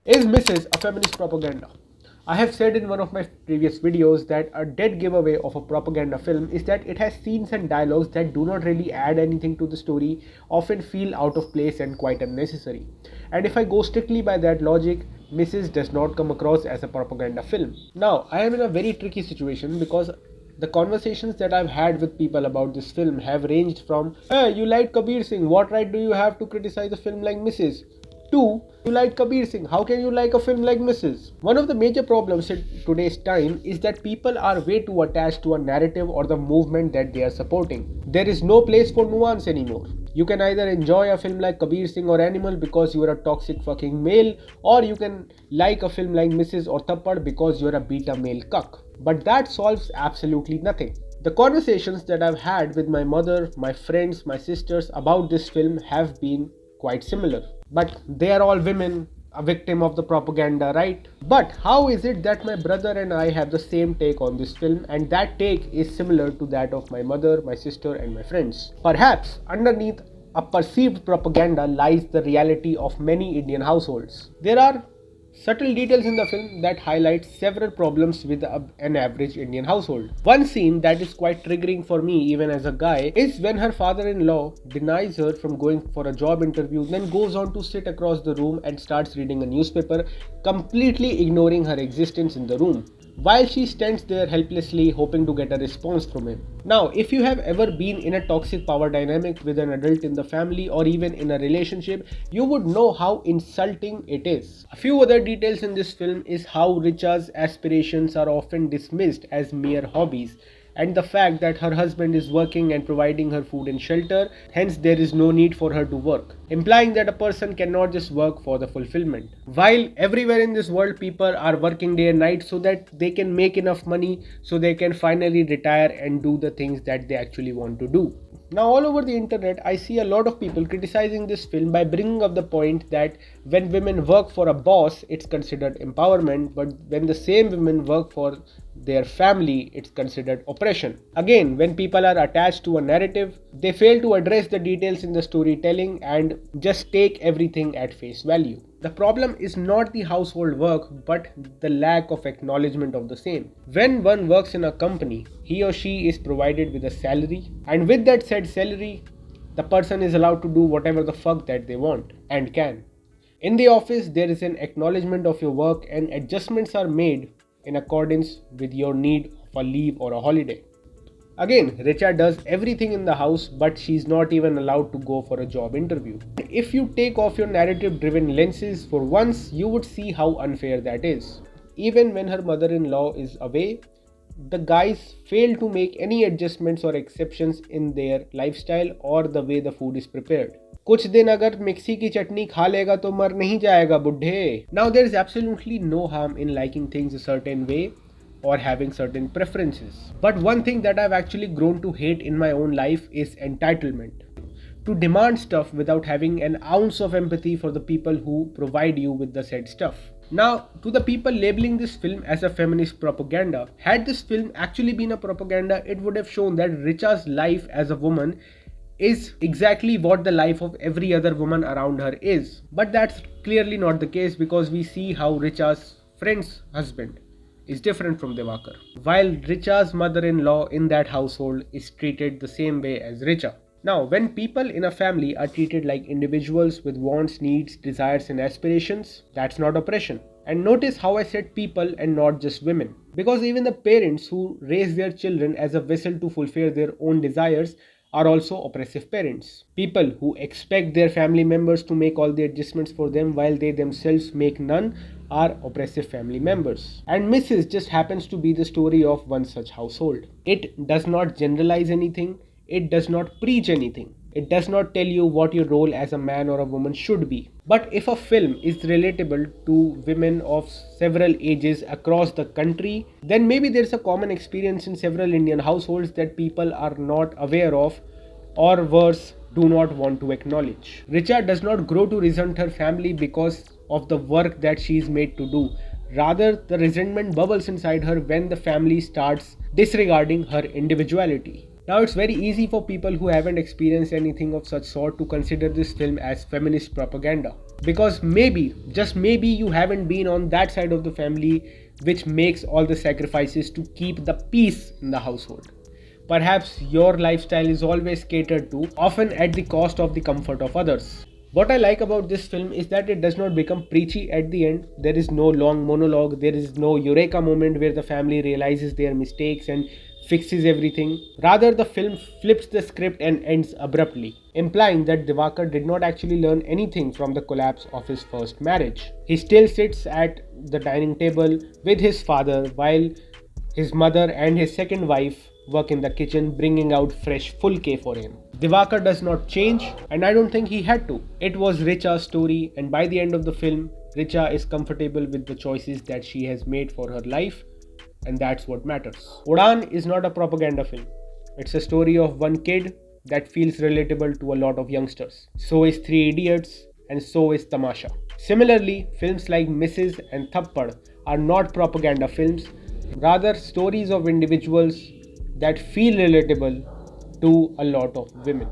Is Mrs. a feminist propaganda? I have said in one of my previous videos that a dead giveaway of a propaganda film is that it has scenes and dialogues that do not really add anything to the story, often feel out of place and quite unnecessary. And if I go strictly by that logic, Mrs. does not come across as a propaganda film. Now, I am in a very tricky situation because the conversations that I've had with people about this film have ranged from, hey, you like Kabir Singh, what right do you have to criticize a film like Mrs.? 2. You like Kabir Singh. How can you like a film like Mrs.? One of the major problems in today's time is that people are way too attached to a narrative or the movement that they are supporting. There is no place for nuance anymore. You can either enjoy a film like Kabir Singh or Animal because you are a toxic fucking male, or you can like a film like Mrs. or Thappad because you are a beta male cuck. But that solves absolutely nothing. The conversations that I've had with my mother, my friends, my sisters about this film have been quite similar. But they are all women, a victim of the propaganda, right? But how is it that my brother and I have the same take on this film, and that take is similar to that of my mother, my sister, and my friends? Perhaps underneath a perceived propaganda lies the reality of many Indian households. There are subtle details in the film that highlight several problems with an average Indian household. One scene that is quite triggering for me even as a guy is when her father-in-law denies her from going for a job interview, then goes on to sit across the room and starts reading a newspaper, completely ignoring her existence in the room, while she stands there helplessly hoping to get a response from him. Now, if you have ever been in a toxic power dynamic with an adult in the family or even in a relationship, you would know how insulting it is. A few other details in this film is how Richa's aspirations are often dismissed as mere hobbies, and the fact that her husband is working and providing her food and shelter, hence there is no need for her to work, implying that a person cannot just work for the fulfillment. While everywhere in this world people are working day and night so that they can make enough money so they can finally retire and do the things that they actually want to do. Now, all over the internet, I see a lot of people criticizing this film by bringing up the point that when women work for a boss, it's considered empowerment, but when the same women work for their family, it's considered oppression. Again, when people are attached to a narrative, they fail to address the details in the storytelling and just take everything at face value. The problem is not the household work, but the lack of acknowledgement of the same. When one works in a company, he or she is provided with a salary, and with that said salary, the person is allowed to do whatever the fuck that they want and can. In the office, there is an acknowledgement of your work and adjustments are made in accordance with your need of a leave or a holiday. Again, Richa does everything in the house, but she's not even allowed to go for a job interview. If you take off your narrative driven lenses for once, you would see how unfair that is. Even when her mother-in-law is away, the guys fail to make any adjustments or exceptions in their lifestyle or the way the food is prepared. कुछ दिन अगर mixie की चटनी खा लेगा तो मर नहीं जाएगा बुड्ढे. Now there is absolutely no harm in liking things a certain way or having certain preferences. But one thing that I've actually grown to hate in my own life is entitlement. To demand stuff without having an ounce of empathy for the people who provide you with the said stuff. Now, to the people labeling this film as a feminist propaganda, had this film actually been a propaganda, it would have shown that Richa's life as a woman is exactly what the life of every other woman around her is. But that's clearly not the case because we see how Richa's friend's husband is different from Devakar, while Richa's mother-in-law in that household is treated the same way as Richa. Now, when people in a family are treated like individuals with wants, needs, desires and aspirations, that's not oppression. And notice how I said people and not just women. Because even the parents who raise their children as a vessel to fulfill their own desires are also oppressive parents. People who expect their family members to make all the adjustments for them while they themselves make none are oppressive family members. And Mrs. just happens to be the story of one such household. It does not generalize anything. It does not preach anything. It does not tell you what your role as a man or a woman should be. But if a film is relatable to women of several ages across the country, then maybe there's a common experience in several Indian households that people are not aware of, or worse, do not want to acknowledge. Richa does not grow to resent her family because of the work that she is made to do. Rather, the resentment bubbles inside her when the family starts disregarding her individuality. Now, it's very easy for people who haven't experienced anything of such sort to consider this film as feminist propaganda. Because maybe, just maybe, you haven't been on that side of the family which makes all the sacrifices to keep the peace in the household. Perhaps your lifestyle is always catered to, often at the cost of the comfort of others. What I like about this film is that it does not become preachy at the end. There is no long monologue, there is no eureka moment where the family realizes their mistakes and fixes everything. Rather, the film flips the script and ends abruptly, implying that Divakar did not actually learn anything from the collapse of his first marriage. He still sits at the dining table with his father while his mother and his second wife work in the kitchen, bringing out fresh pulke for him. Divakar does not change, and I don't think he had to. It was Richa's story, and by the end of the film, Richa is comfortable with the choices that she has made for her life, and that's what matters. Udan is not a propaganda film. It's a story of one kid that feels relatable to a lot of youngsters. So is Three Idiots, and so is Tamasha. Similarly, films like Mrs. and Thappad are not propaganda films, rather stories of individuals that feel relatable to a lot of women.